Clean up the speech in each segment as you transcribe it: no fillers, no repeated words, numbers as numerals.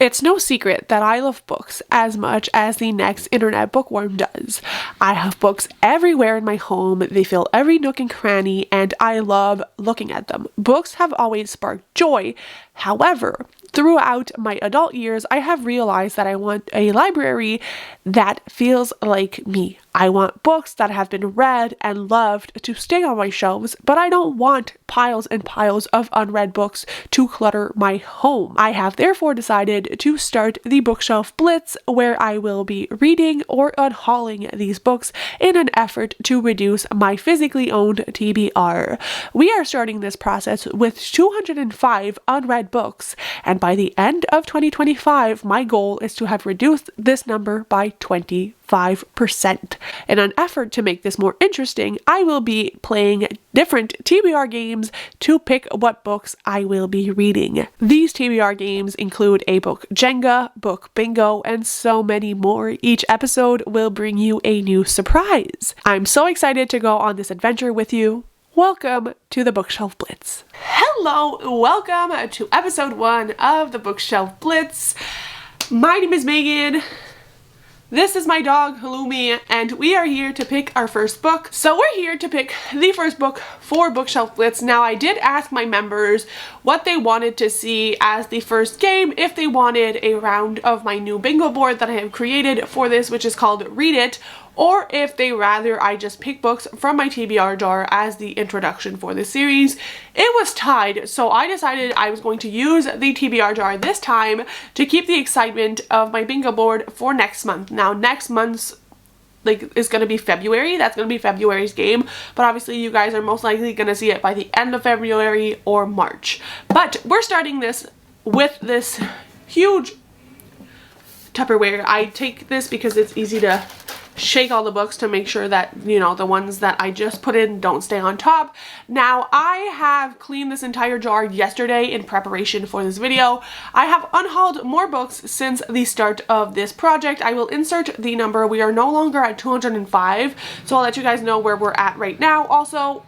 It's no secret that I love books as much as the next internet bookworm does. I have books everywhere in my home, they fill every nook and cranny, and I love looking at them. Books have always sparked joy. However, throughout my adult years, I have realized that I want a library that feels like me. I want books that have been read and loved to stay on my shelves, but I don't want piles and piles of unread books to clutter my home. I have therefore decided to start the Bookshelf Blitz, where I will be reading or unhauling these books in an effort to reduce my physically owned TBR. We are starting this process with 205 unread books, and by the end of 2025, my goal is to have reduced this number by 25%. In an effort to make this more interesting, I will be playing different TBR games to pick what books I will be reading. These TBR games include a book Jenga, book bingo, and so many more. Each episode will bring you a new surprise. I'm so excited to go on this adventure with you. Welcome to the Bookshelf Blitz. Hello, welcome to episode 1 of the Bookshelf Blitz. My name is Megan. This is my dog, Halloumi, and we are here to pick our first book. So we're here to pick the first book for Bookshelf Blitz. Now, I did ask my members what they wanted to see as the first game, if they wanted a round of my new bingo board that I have created for this, which is called Read It, or if they rather I just pick books from my TBR jar as the introduction for this series. It was tied, so I decided I was going to use the TBR jar this time to keep the excitement of my bingo board for next month. Now, next month's is going to be February. That's going to be February's game, but obviously you guys are most likely going to see it by the end of February or March. But we're starting this with this huge Tupperware. I take this because it's easy to shake all the books to make sure that, you know, the ones that I just put in don't stay on top. Now, I have cleaned this entire jar yesterday in preparation for this video. I have unhauled more books since the start of this project. I will insert the number. We are no longer at 205, so I'll let you guys know where we're at right now. Also,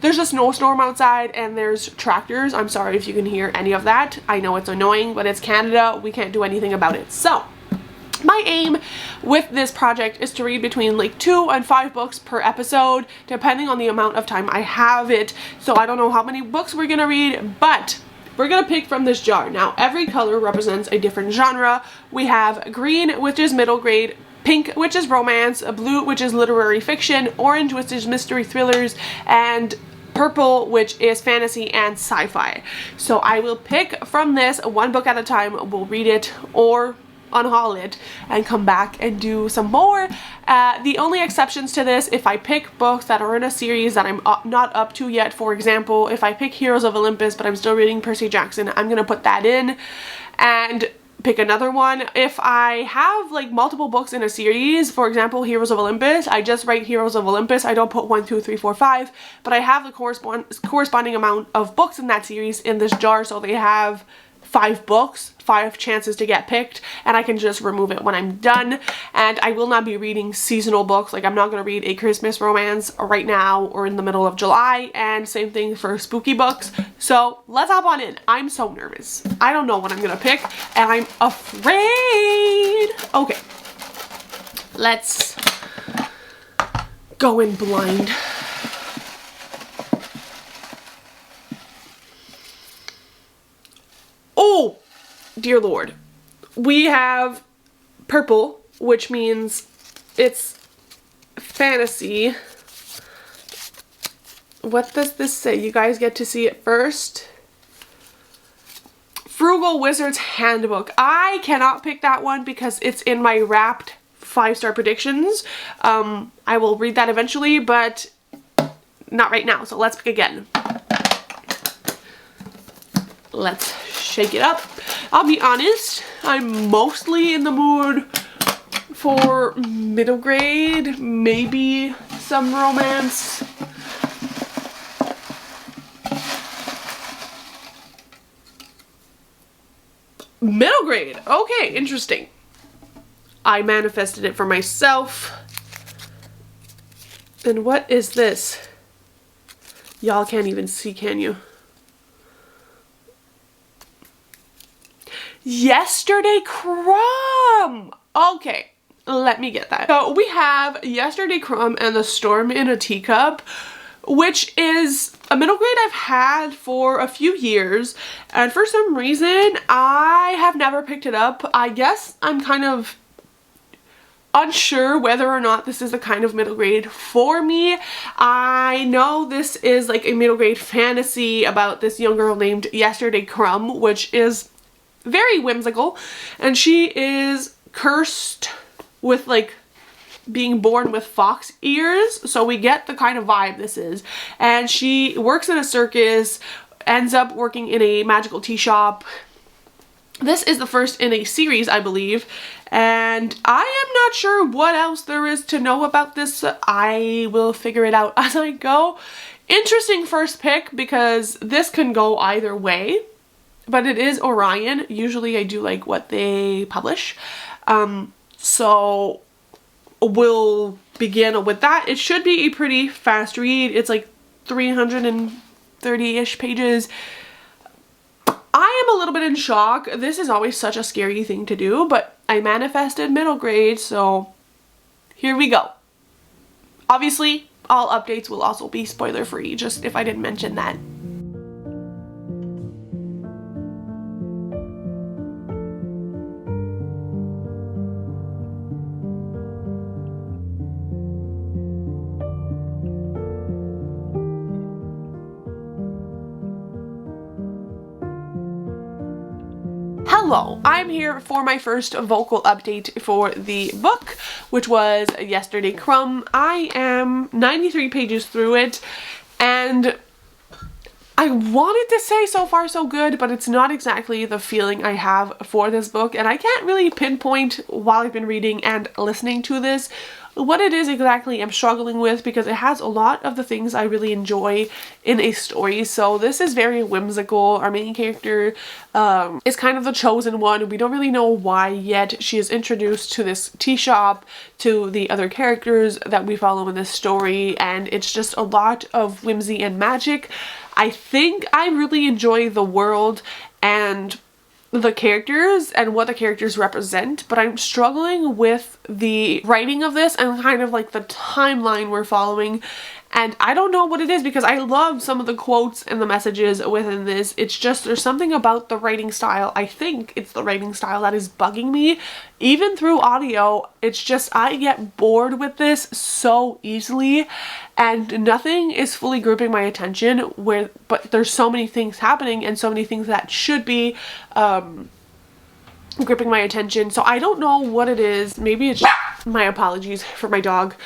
there's a snowstorm outside and there's tractors. I'm sorry if you can hear any of that. I know it's annoying, but it's Canada. We can't do anything about it. So, my aim with this project is to read between like 2 and 5 books per episode, depending on the amount of time I have it. So I don't know how many books we're gonna read, but we're gonna pick from this jar. Now, every color represents a different genre. We have green, which is middle grade, pink, which is romance, blue, which is literary fiction, orange, which is mystery thrillers, and purple, which is fantasy and sci-fi. So I will pick from this one book at a time. We'll read it or unhaul it and come back and do some more. The only exceptions to this, if I pick books that are in a series that I'm not up to yet, for example, if I pick Heroes of Olympus but I'm still reading Percy Jackson, I'm gonna put that in and pick another one. If I have like multiple books in a series, for example, Heroes of Olympus, I just write Heroes of Olympus. I don't put 1, 2, 3, 4, 5, but I have the corresponding amount of books in that series in this jar, so they have 5 books, 5 chances to get picked, and I can just remove it when I'm done. And I will not be reading seasonal books. Like, I'm not going to read a Christmas romance right now or in the middle of July, and same thing for spooky books. So let's hop on in. I'm so nervous. I don't know what I'm going to pick, and I'm afraid. Okay, let's go in blind. Oh, dear Lord. We have purple, which means it's fantasy. What does this say? You guys get to see it first. Frugal Wizard's Handbook. I cannot pick that one because it's in my wrapped 5-star predictions. I will read that eventually, but not right now. So let's pick again. Let's shake it up. I'll be honest, I'm mostly in the mood for middle grade, maybe some romance. Middle grade, okay, interesting. I manifested it for myself. And what is this? Y'all can't even see, can you? Yesterday Crumb. Okay, let me get that. So we have Yesterday Crumb and the Storm in a Teacup, which is a middle grade I've had for a few years, and for some reason I have never picked it up. I guess I'm kind of unsure whether or not this is the kind of middle grade for me. I know this is like a middle grade fantasy about this young girl named Yesterday Crumb, which is very whimsical, and she is cursed with like being born with fox ears, so we get the kind of vibe this is. And she works in a circus, ends up working in a magical tea shop. This is the first in a series, I believe, and I am not sure what else there is to know about this. I will figure it out as I go. Interesting first pick because this can go either way, but it is Orion. Usually I do like what they publish, so we'll begin with that. It should be a pretty fast read. It's like 330-ish pages. I am a little bit in shock. This is always such a scary thing to do, but I manifested middle grade, so here we go. Obviously, all updates will also be spoiler free, just if I didn't mention that. Hello, I'm here for my first vocal update for the book, which was Yesterday Crumb. I am 93 pages through it, and I wanted to say so far so good, but it's not exactly the feeling I have for this book, and I can't really pinpoint while I've been reading and listening to this what it is exactly I'm struggling with, because it has a lot of the things I really enjoy in a story. So this is very whimsical. Our main character is kind of the chosen one. We don't really know why yet. She is introduced to this tea shop, to the other characters that we follow in this story, and it's just a lot of whimsy and magic. I think I really enjoy the world and the characters and what the characters represent, but I'm struggling with the writing of this and kind of like the timeline we're following, and I don't know what it is, because I love some of the quotes and the messages within this. It's just there's something about the writing style. I think it's the writing style that is bugging me. Even through audio, it's just I get bored with this so easily, and nothing is fully gripping my attention, but there's so many things happening and so many things that should be gripping my attention. So I don't know what it is. Maybe it's just my apologies for my dog.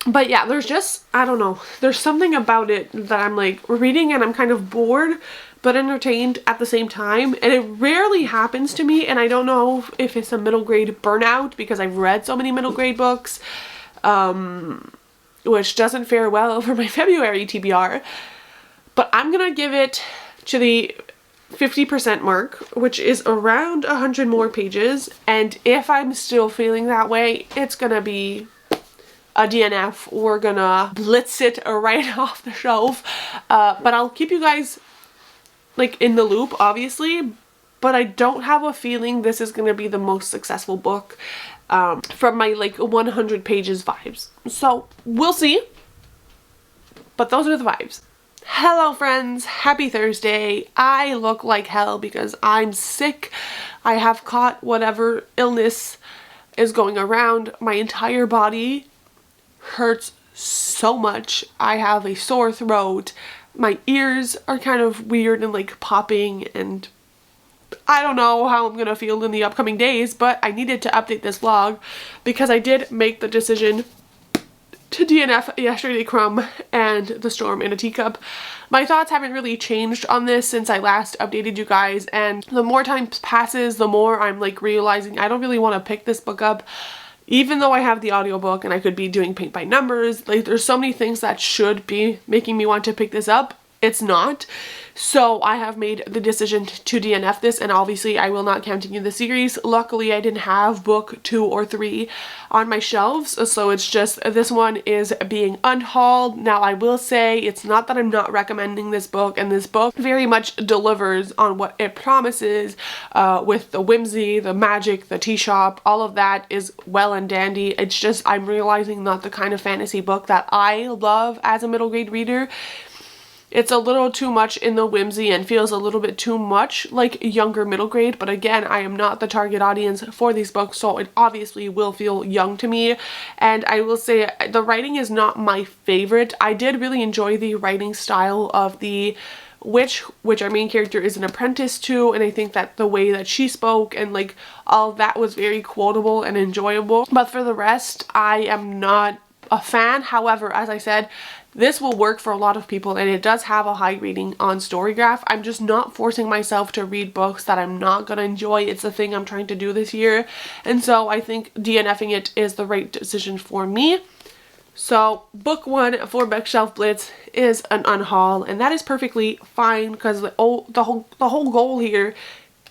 But yeah, there's just, I don't know, there's something about it that I'm like reading and I'm kind of bored but entertained at the same time, and it rarely happens to me, and I don't know if it's a middle grade burnout because I've read so many middle grade books, which doesn't fare well for my February TBR, but I'm gonna give it to the 50% mark, which is around 100 more pages, and if I'm still feeling that way, it's gonna be a DNF. We're gonna blitz it right off the shelf, but I'll keep you guys like in the loop, obviously, but I don't have a feeling this is gonna be the most successful book from my like 100 pages vibes. So we'll see, but those are the vibes. Hello friends, happy Thursday. I look like hell because I'm sick. I have caught whatever illness is going around. My entire body hurts so much. I have a sore throat. My ears are kind of weird and like popping, and I don't know how I'm gonna feel in the upcoming days, but I needed to update this vlog because I did make the decision to DNF Yesterday Crumb and The Storm in a Teacup. My thoughts haven't really changed on this since I last updated you guys, and the more time passes, the more I'm like realizing I don't really want to pick this book up. Even though I have the audiobook and I could be doing paint by numbers, like there's so many things that should be making me want to pick this up. it's not. So I have made the decision to DNF this, and obviously I will not continue the series. Luckily I didn't have book 2 or 3 on my shelves, so it's just this one is being unhauled. Now I will say it's not that I'm not recommending this book, and this book very much delivers on what it promises with the whimsy, the magic, the tea shop, all of that is well and dandy. It's just I'm realizing not the kind of fantasy book that I love as a middle grade reader. It's a little too much in the whimsy and feels a little bit too much like younger middle grade, but again, I am not the target audience for these books, so it obviously will feel young to me. And I will say the writing is not my favorite. I did really enjoy the writing style of the witch, which our main character is an apprentice to, and I think that the way that she spoke and like all that was very quotable and enjoyable. But for the rest, I am not a fan. However, as I said, this will work for a lot of people, and it does have a high rating on Storygraph. I'm just not forcing myself to read books that I'm not gonna enjoy. It's the thing I'm trying to do this year, and so I think DNFing it is the right decision for me. So book 1 for Bookshelf Blitz is an unhaul, and that is perfectly fine because the whole goal here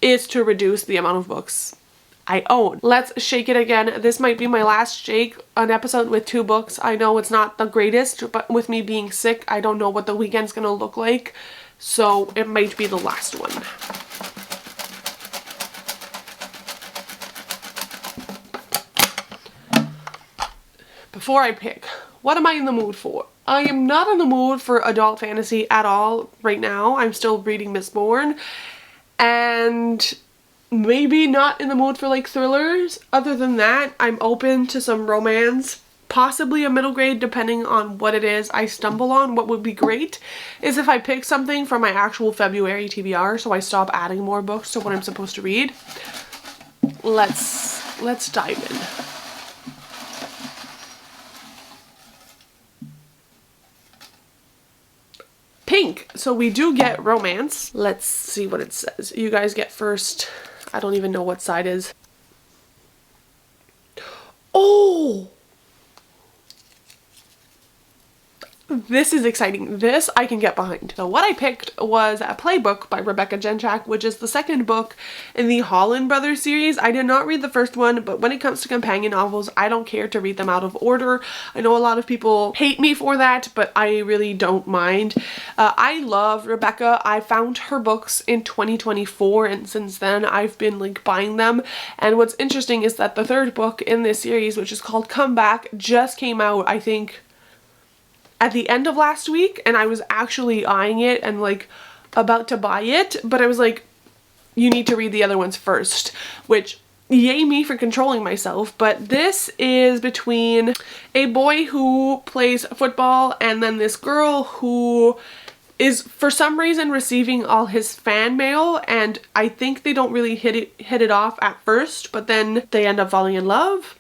is to reduce the amount of books I own. Let's shake it again. This might be my last shake, an episode with 2 books. I know it's not the greatest, but with me being sick, I don't know what the weekend's gonna look like, so it might be the last one. Before I pick, what am I in the mood for? I am not in the mood for adult fantasy at all right now. I'm still reading Mistborn, and maybe not in the mood for like thrillers. Other than that, I'm open to some romance, possibly a middle grade depending on what it is I stumble on. What would be great is if I pick something from my actual February TBR, so I stop adding more books to what I'm supposed to read. Let's dive in. Pink. So we do get romance. Let's see what it says. You guys get first. I don't even know what side is. Oh! This is exciting. This I can get behind. So what I picked was a playbook by Rebecca Genchak, which is the second book in the Holland Brothers series. I did not read the first one, but when it comes to companion novels, I don't care to read them out of order. I know a lot of people hate me for that, but I really don't mind. I love Rebecca. I found her books in 2024, and since then I've been like buying them. And what's interesting is that the third book in this series, which is called Comeback, just came out, I think, at the end of last week, and I was actually eyeing it and like about to buy it, but I was like, you need to read the other ones first, which yay me for controlling myself. But this is between a boy who plays football and then this girl who is for some reason receiving all his fan mail, and I think they don't really hit it off at first, but then they end up falling in love.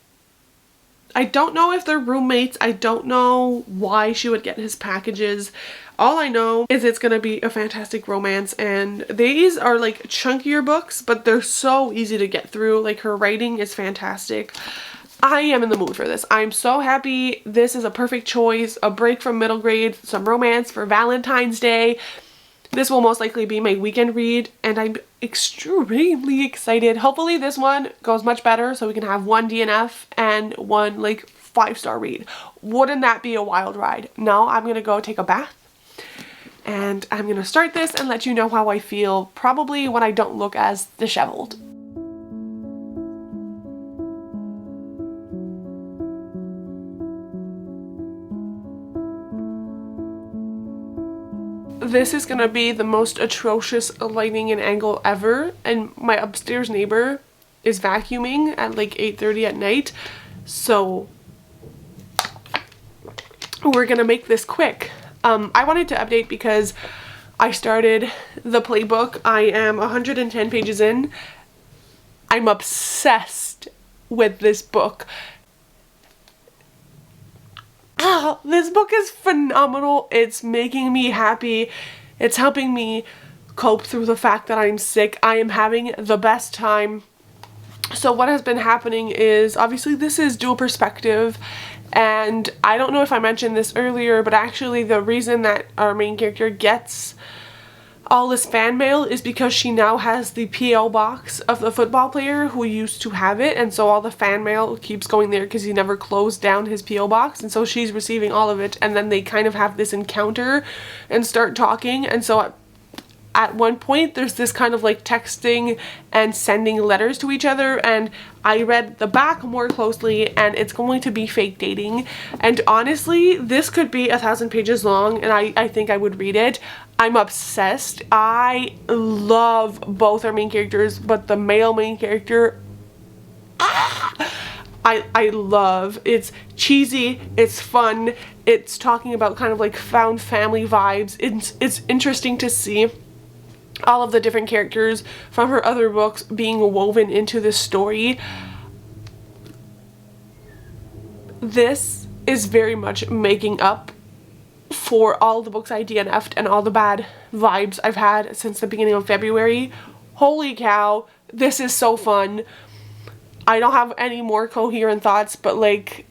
I don't know if they're roommates. I don't know why she would get his packages. All I know is it's gonna be a fantastic romance, and these are like chunkier books, but they're so easy to get through. Like, her writing is fantastic. I am in the mood for this. I'm so happy. This is a perfect choice. A break from middle grade, some romance for Valentine's Day. This will most likely be my weekend read, and I'm extremely excited. Hopefully this one goes much better so we can have one DNF and one like 5-star read. Wouldn't that be a wild ride? No, I'm gonna go take a bath and I'm gonna start this and let you know how I feel, probably when I don't look as disheveled. This is gonna be the most atrocious lighting and angle ever, and my upstairs neighbor is vacuuming at like 8:30 at night, so we're gonna make this quick. I wanted to update because I started the playbook. I am 110 pages in. I'm obsessed with this book. This book is phenomenal. It's making me happy. It's helping me cope through the fact that I'm sick. I am having the best time. So what has been happening is, obviously this is dual perspective, And I don't know if I mentioned this earlier, but actually the reason that our main character gets all this fan mail is because she now has the P.O. box of the football player who used to have it, and so all the fan mail keeps going there because he never closed down his P.O. box, and so she's receiving all of it, and then they kind of have this encounter and start talking. And so at one point there's this kind of like texting and sending letters to each other, and I read the back more closely, and it's going to be fake dating. And honestly, this could be 1,000 pages long, and I think I would read it. I'm obsessed. I love both our main characters, but the male main character, I love. It's cheesy, it's fun, it's talking about kind of like found family vibes. It's interesting to see all of the different characters from her other books being woven into this story. This is very much making up for all the books I DNF'd and all the bad vibes I've had since the beginning of February. Holy cow, this is so fun. I don't have any more coherent thoughts, but like,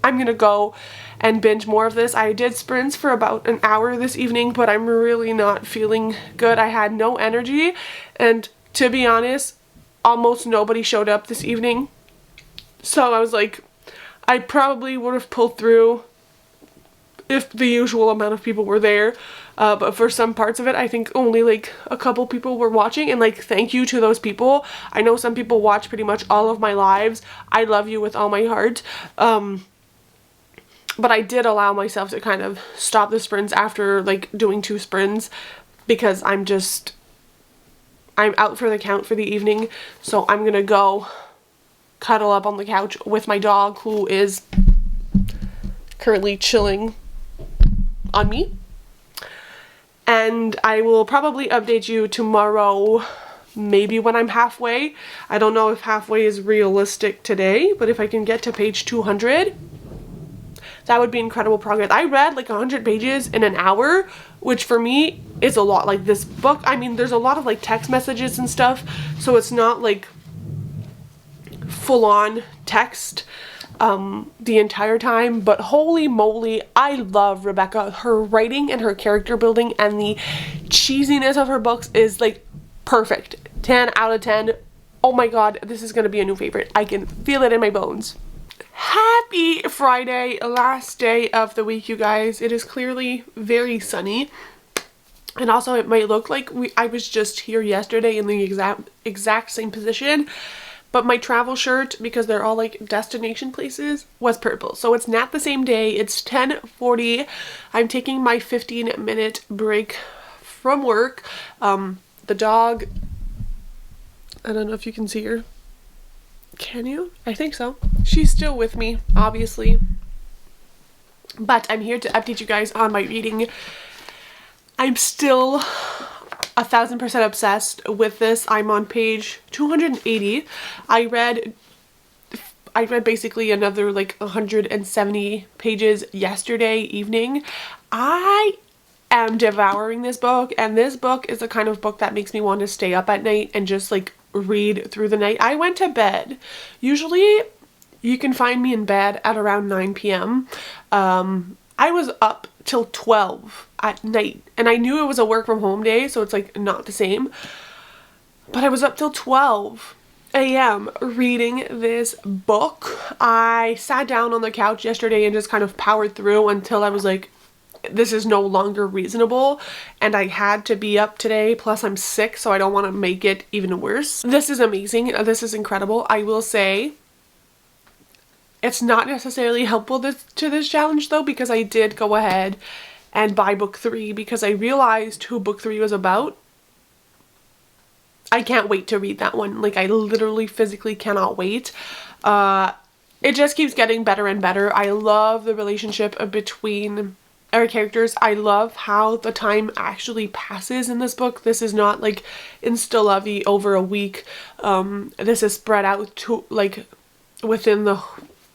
I'm gonna go and binge more of this. I did sprints for about an hour this evening, but I'm really not feeling good. I had no energy, and to be honest, almost nobody showed up this evening. So I was like, I probably would have pulled through if the usual amount of people were there. But for some parts of it, I think only like a couple people were watching, and like, thank you to those people. I know some people watch pretty much all of my lives. I love you with all my heart. But I did allow myself to kind of stop the sprints after like doing 2 sprints because I'm out for the count for the evening. So I'm gonna go cuddle up on the couch with my dog, who is currently chilling on me. And I will probably update you tomorrow, maybe when I'm halfway. I don't know if halfway is realistic today, but if I can get to page 200, that would be incredible progress. I read like 100 pages in an hour, which for me is a lot. Like, this book, I mean, there's a lot of like text messages and stuff, so it's not like full-on text the entire time, but holy moly, I love Rebecca. Her writing and her character building and the cheesiness of her books is like perfect. 10 out of 10. Oh my god, this is gonna be a new favorite. I can feel it in my bones. Happy Friday, last day of the week, you guys. It is clearly very sunny, and also it might look like I was just here yesterday in the exact same position, but my travel shirt, because they're all like destination places, was purple. So it's not the same day. It's 10:40. I'm taking my 15-minute break from work. The dog, I don't know if you can see her. Can you? I think so. She's still with me, obviously. But I'm here to update you guys on my reading. I'm still 1,000% obsessed with this. I'm on page 280. I read basically another like 170 pages yesterday evening. I am devouring this book, and this book is the kind of book that makes me want to stay up at night and just like read through the night. I went to bed. Usually you can find me in bed at around 9 p.m. I was up till 12 at night, and I knew it was a work from home day, so it's like not the same, but I was up till 12 a.m. reading this book. I sat down on the couch yesterday and just kind of powered through until I was like, this is no longer reasonable, and I had to be up today, plus I'm sick, so I don't want to make it even worse. This is amazing. This is incredible. I will say it's not necessarily helpful to this challenge though, because I did go ahead and buy book 3 because I realized who book 3 was about. I can't wait to read that one. Like, I literally physically cannot wait. It just keeps getting better and better. I love the relationship between our characters. I love how the time actually passes in this book. This is not like insta-lovey over a week. This is spread out to like within the,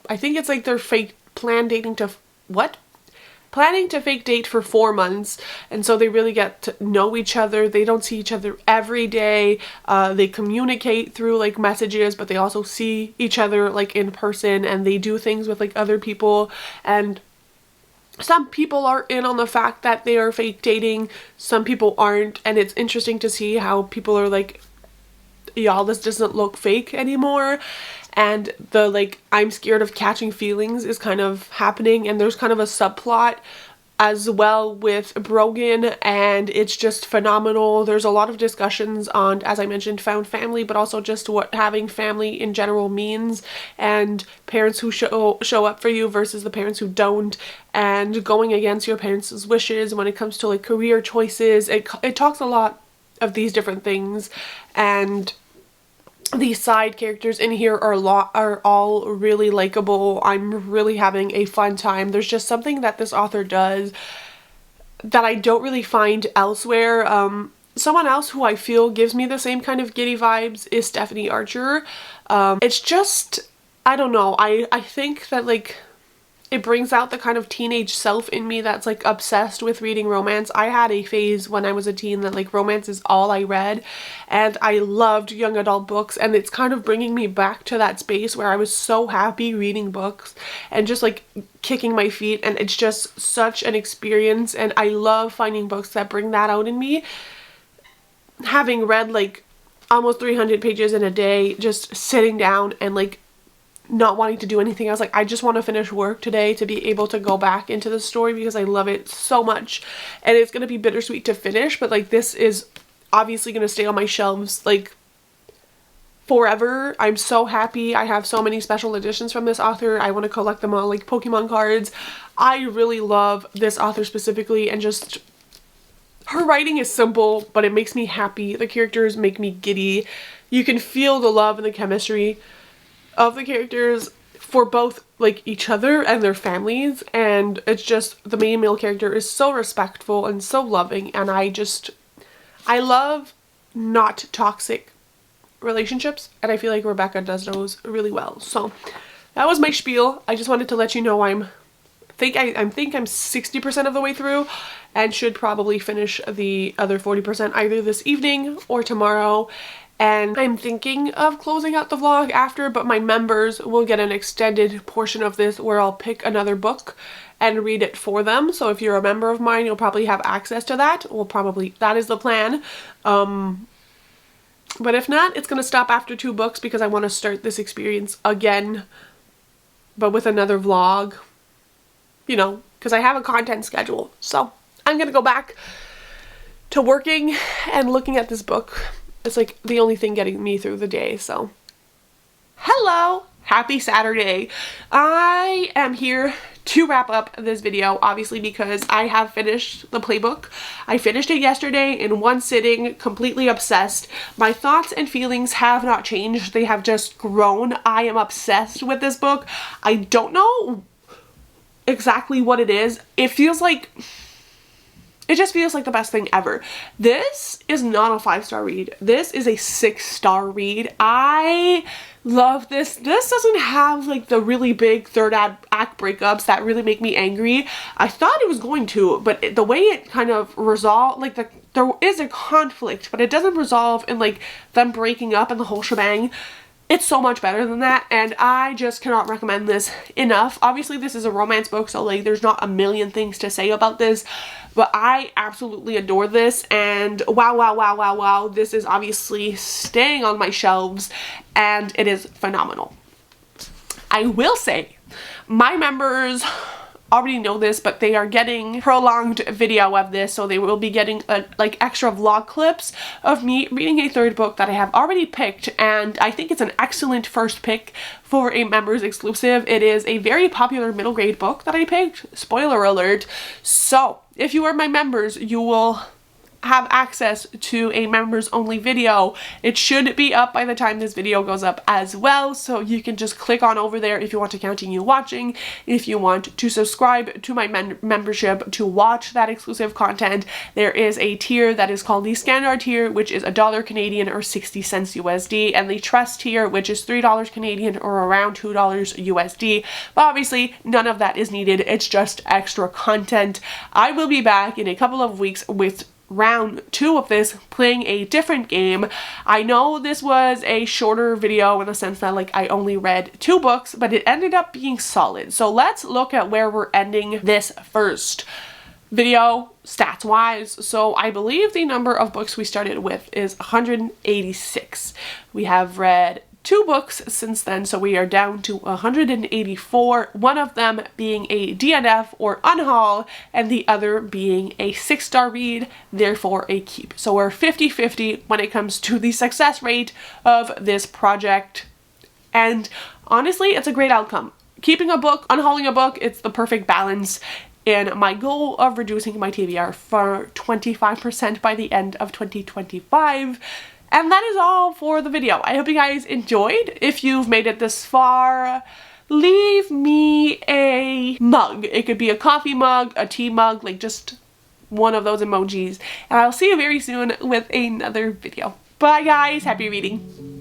I think it's like their fake plan dating to what? planning to fake date for 4 months, and so they really get to know each other. They don't see each other every day. They communicate through like messages, but they also see each other like in person, and they do things with like other people. And some people are in on the fact that they are fake dating, some people aren't, and it's interesting to see how people are like, y'all, this doesn't look fake anymore. And the like, I'm scared of catching feelings is kind of happening, and there's kind of a subplot as well with Brogan, and it's just phenomenal. There's a lot of discussions on, as I mentioned, found family, but also just what having family in general means, and parents who show up for you versus the parents who don't, and going against your parents' wishes when it comes to like career choices. It talks a lot of these different things, and these side characters in here are all really likable. I'm really having a fun time. There's just something that this author does that I don't really find elsewhere. Someone else who I feel gives me the same kind of giddy vibes is Stephanie Archer. It's just, I don't know, I think that like it brings out the kind of teenage self in me that's like obsessed with reading romance. I had a phase when I was a teen that like romance is all I read, and I loved young adult books, and it's kind of bringing me back to that space where I was so happy reading books and just like kicking my feet, and it's just such an experience, and I love finding books that bring that out in me. Having read like almost 300 pages in a day, just sitting down and like not wanting to do anything. I was like, I just want to finish work today to be able to go back into the story because I love it so much, and it's going to be bittersweet to finish, but like this is obviously going to stay on my shelves like forever. I'm so happy. I have so many special editions from this author. I want to collect them all like Pokemon cards. I really love this author specifically, and just her writing is simple, but it makes me happy. The characters make me giddy. You can feel the love and the chemistry of the characters for both like each other and their families, and it's just the main male character is so respectful and so loving, and I love not toxic relationships, and I feel like Rebecca does those really well. So that was my spiel. I just wanted to let you know I think I'm 60% of the way through, and should probably finish the other 40% either this evening or tomorrow. And I'm thinking of closing out the vlog after, but my members will get an extended portion of this where I'll pick another book and read it for them. So if you're a member of mine, you'll probably have access to that. That is the plan. But if not, it's going to stop after 2 books because I want to start this experience again, but with another vlog, you know, because I have a content schedule. So I'm going to go back to working and looking at this book. It's like the only thing getting me through the day. So hello, happy Saturday. I am here to wrap up this video, obviously, because I have finished the playbook. I finished it yesterday in one sitting, completely obsessed. My thoughts and feelings have not changed. They have just grown. I am obsessed with this book. I don't know exactly what it is. It just feels like the best thing ever. This is not a 5-star read. This is a 6-star read. I love this. This doesn't have like the really big third act breakups that really make me angry. I thought it was going to, but the way it kind of resolved, like there is a conflict, but it doesn't resolve in like them breaking up and the whole shebang. It's so much better than that, and I just cannot recommend this enough. Obviously, this is a romance book, so like there's not a million things to say about this, but I absolutely adore this, and wow, this is obviously staying on my shelves, and it is phenomenal. I will say, my members already know this, but they are getting prolonged video of this, so they will be getting like extra vlog clips of me reading a third book that I have already picked, and I think it's an excellent first pick for a members exclusive. It is a very popular middle grade book that I picked, spoiler alert. So if you are my members, you will have access to a members only video, it should be up by the time this video goes up as well, so you can just click on over there if you want to continue watching. If you want to subscribe to my membership to watch that exclusive content, there is a tier that is called the standard tier, which is $1 Canadian or 60 cents USD, and the trust tier, which is $3 Canadian or around $2 USD. But obviously none of that is needed, it's just extra content. I will be back in a couple of weeks with round 2 of this, playing a different game. I know this was a shorter video in the sense that like I only read 2 books, but it ended up being solid. So let's look at where we're ending this first video stats wise. So I believe the number of books we started with is 186. We have read 2 books since then, so we are down to 184, one of them being a DNF or unhaul, and the other being a 6-star read, therefore a keep. So we're 50-50 when it comes to the success rate of this project, and honestly, it's a great outcome. Keeping a book, unhauling a book, it's the perfect balance. And my goal of reducing my TBR for 25% by the end of 2025. And that is all for the video. I hope you guys enjoyed. If you've made it this far, leave me a mug. It could be a coffee mug, a tea mug, like just one of those emojis. And I'll see you very soon with another video. Bye guys, happy reading.